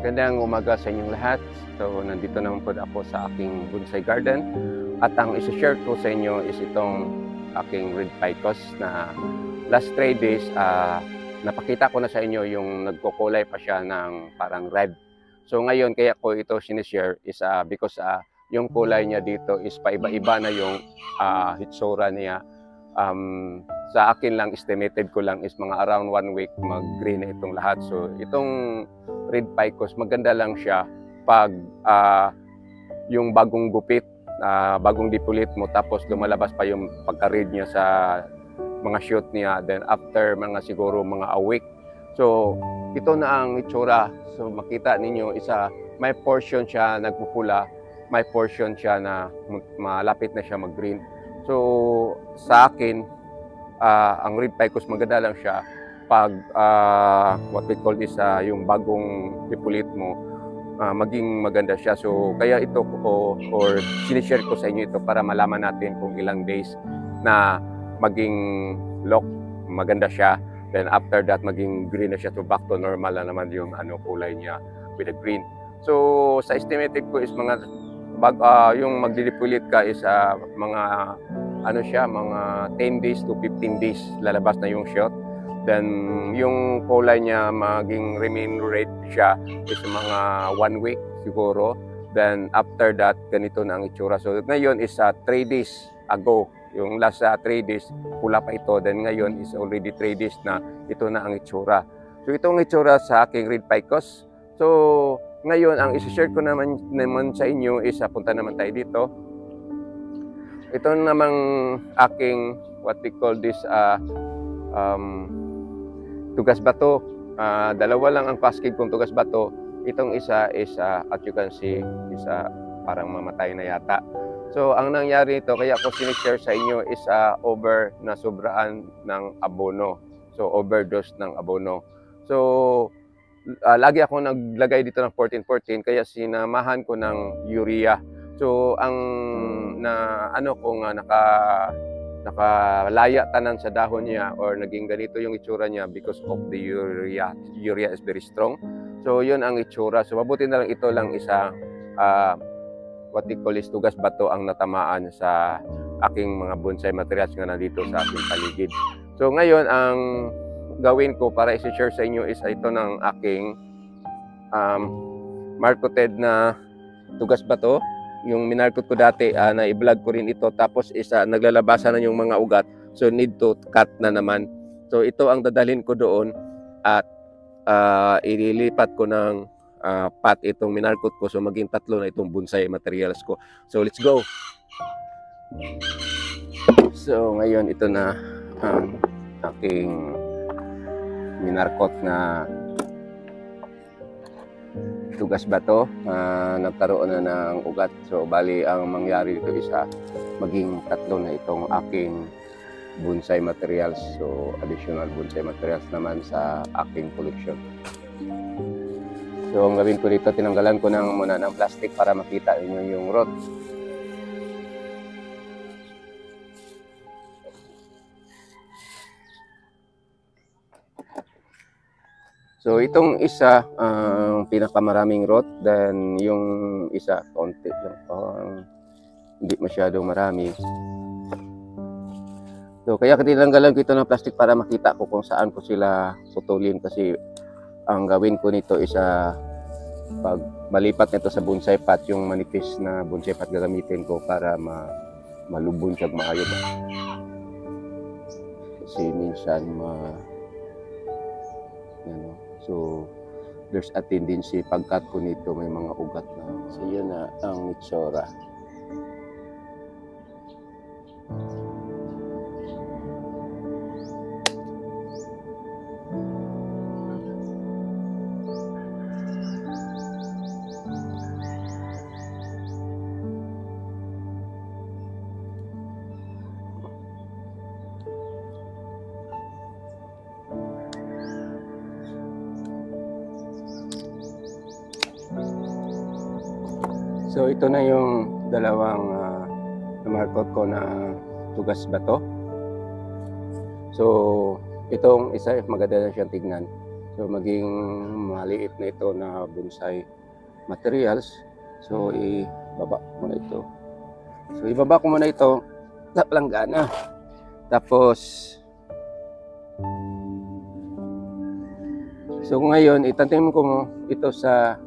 Magandang umaga sa inyong lahat. So, nandito naman po ako sa aking bonsai garden. At ang isi-share ko sa inyo is itong aking red ficus na last 3 days, napakita ko na sa inyo yung nagkukulay pa siya ng parang red. So, ngayon kaya ko ito sinishare is because yung kulay niya dito is paiba-iba na yung hitsura niya. Sa akin lang, estimated ko lang is mga around 1 week mag-green na itong lahat. So itong red ficus, maganda lang siya pag yung bagong gupit, bagong dipulit mo, tapos lumalabas pa yung pagka-red niya sa mga shoot niya, then after mga siguro mga a week. So ito na ang itsura. So makita ninyo, may portion siya nagpupula, may portion siya na malapit na siya mag-green. So sa akin, ang red ficus maganda lang siya pag what we call is yung bagong dipulit mo, maging maganda siya. So kaya ito ko or sinishare ko sa inyo ito para malaman natin kung ilang days na maging lock maganda siya, then after that maging green na siya, so back to normal na naman yung kulay niya with the green. So sa estimated ko is mga yung magdidipulit ka is mga mga 10 days to 15 days lalabas na yung shot. Then yung kulay niya maging remain red siya is mga 1 week siguro. Then after that, ganito na ang itsura. So ngayon is 3 days ago, yung last 3 days pula pa ito. Then ngayon is already 3 days na ito na ang itsura. So itong itsura sa aking red ficus. So ngayon ang isi-share ko naman sa inyo is punta naman tayo dito. Ito namang aking what we call this tugas bato. Dalawa lang ang paskig kong tugas bato. Itong isa is as you can see, isa parang mamatay na yata. So ang nangyari ito, kaya ko sinishare sa inyo is over na sobraan ng abono. So overdose ng abono. So lagi ako naglagay dito ng 14-14, kaya sinamahan ko ng urea. So ang nakalaya tanan sa dahon niya or naging ganito yung itsura niya because of the urea. Urea is very strong. So yun ang itsura. So mabuti na lang ito lang isa what we call is tugas bato ang natamaan sa aking mga bonsai materials na nandito sa aking paligid. So ngayon ang gawin ko para i-share sa inyo is ito ng aking marketed na tugas bato. Yung minarkot ko dati, na i-vlog ko rin ito, tapos naglalabasan na yung mga ugat, so need to cut na naman. So ito ang dadalhin ko doon at ililipat ko ng pot itong minarkot ko, so maging 3 na itong bonsai materials ko. So let's go. So ngayon ito na ang aking minarkot na tugas bato, nagkaroon na ng ugat. So bali ang mangyari dito is maging 3 na itong aking bonsai materials. So additional bonsai materials naman sa aking collection. So ang gawin ko dito, tinanggalan ko muna ng plastic para makita niyo yung root. So itong isa ang pinakamaraming root, then yung isa konti lang, hindi masyadong marami. So kaya tinanggalan ko ito ng plastic para makita ko kung saan ko sila putulin, kasi ang gawin ko nito is pag malipat nito sa bonsai pot, yung manipis na bonsai pot gagamitin ko para malubon siya maayo ba. Kasi minsan so there's a tendency pagkat ko nito may mga ugat na. So yun na ang itsura. So ito na yung dalawang namarkot ko na tugas bato. So itong isa maganda na siyang tignan. So maging maliit na ito na bonsai materials. So ibaba ko muna ito. So ibaba ko muna ito sa planggana. Tapos so ngayon itanim ko ito sa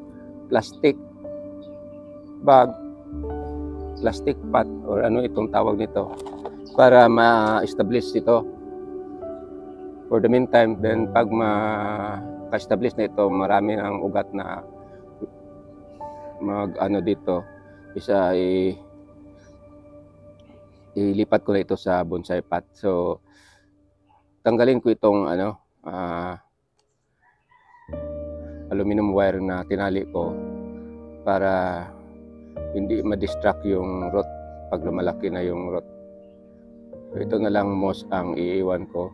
plastic bag, plastic pot or ano itong tawag nito para ma-establish ito. For the meantime, then pag ma-establish na ito, marami ang ugat na mag-ano dito, ilipat ko na ito sa bonsai pot. So, tanggalin ko itong aluminum wire na tinali ko para hindi ma-distract yung root pag lumalaki na yung root. So, ito na lang moss ang iiwan ko.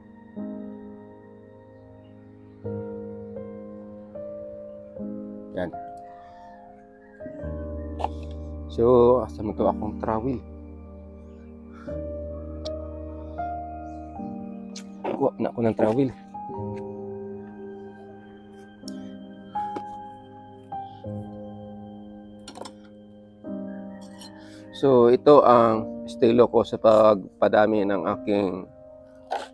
Yan. So, asa mo to akong trowel? Kuha na ako ng trowel. So, ito ang estilo ko sa pagpadami ng aking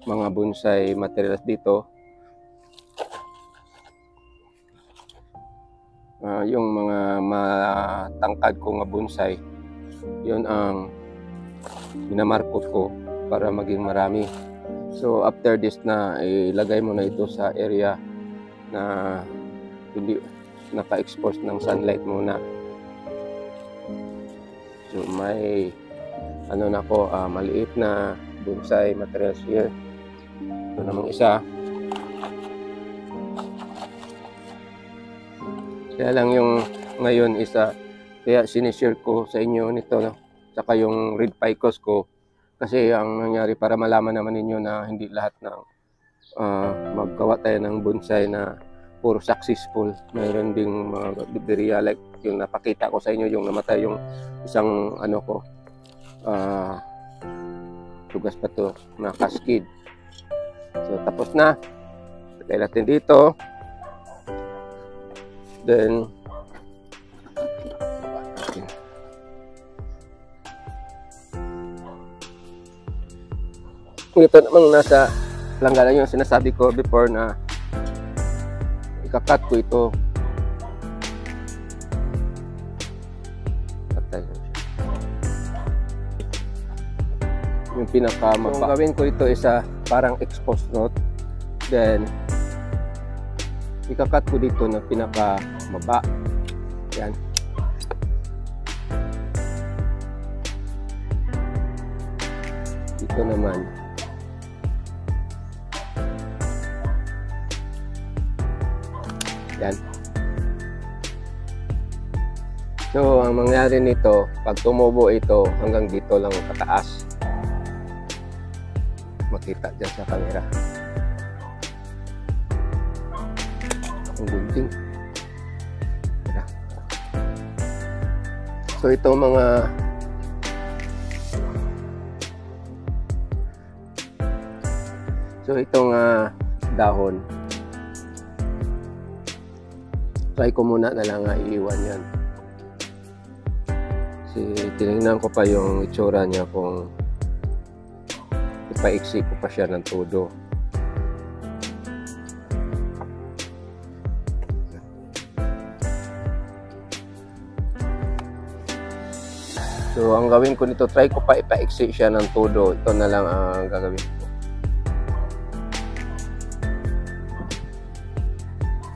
mga bonsai materials dito. Yung mga matangkad ko nga bonsai, yun ang minamarkot ko para maging marami. So after this na ilagay mo na ito sa area na hindi naka-expose ng sunlight muna. So may ano na ko, maliit na bonsai materials here. Ito namang isa. Kaya lang yung ngayon isa, kaya sinishare ko sa inyo nito, no? Saka yung red ficus ko. Kasi ang nangyari para malaman naman ninyo na hindi lahat ng maggawa tayo ng bonsai na puro successful. Mayroon ding mga diberiya like yung napakita ko sa inyo, yung namatay yung isang ano ko. Tugas pa to na cascade. So tapos na. Lagay natin dito. Then ito namang nasa langgana yung sinasabi ko before na ikakat ko ito. Yung pinaka gawin ko ito isa parang exposed note. Then ikakat ko dito na pinaka baba. Yan. Dito naman. Yan. So, ang mangyari nito, pag tumubo ito, hanggang dito lang pataas. Makita dyan sa camera. Ang gunting. So itong mga dahon, try ko muna na lang iiwan yan. Kasi tinignan ko pa yung itsura niya kung ipaiksi ko pa siya ng todo. So, ang gawin ko nito, try ko pa ipaiksi siya ng todo. Ito na lang ang gagawin ko.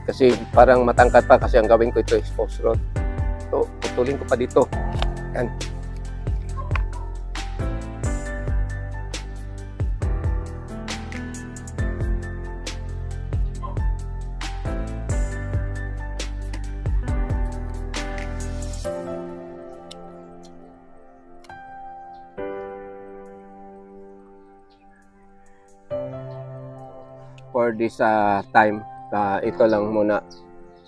Kasi parang matangkad pa kasi ang gawin ko ito exposed rod. So, putulin ko pa dito. Yan. For this time, ito lang muna.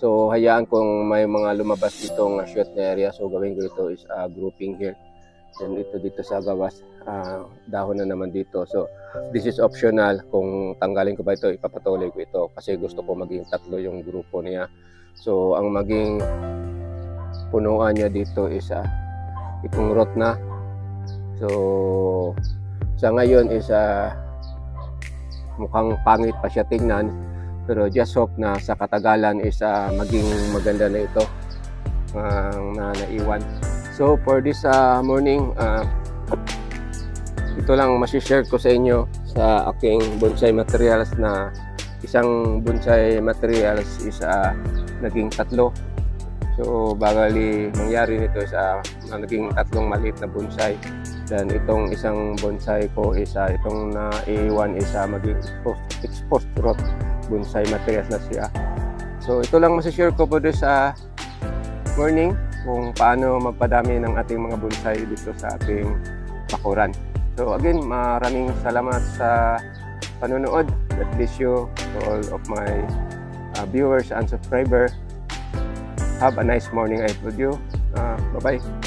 So hayaan kung may mga lumabas dito ng shoot na area, so gawin ko ito is grouping here. And ito dito sa gawas, dahon na naman dito. So this is optional. Kung tanggalin ko ba ito, ipapatuloy ko ito kasi gusto ko maging 3 yung grupo niya. So ang maging punuan niya dito is itong root na. So sa ngayon is mukhang pangit pa siya tingnan, pero just hope na sa katagalan is maging maganda na ito na naiwan. So for this morning, ito lang masishare ko sa inyo sa aking bonsai materials, na isang bonsai materials is naging 3. So bagali mangyari nito is naging 3 maliit na bonsai. Dan itong isang bonsai ko is itong naiwan is maging exposed root bonsai materials na siya. So ito lang masishare ko po sa morning kung paano magpadami ng ating mga bonsai dito sa ating bakuran. So again, maraming salamat sa panonood. God bless you to all of my viewers and subscribers. Have a nice morning ahead with you. Bye-bye.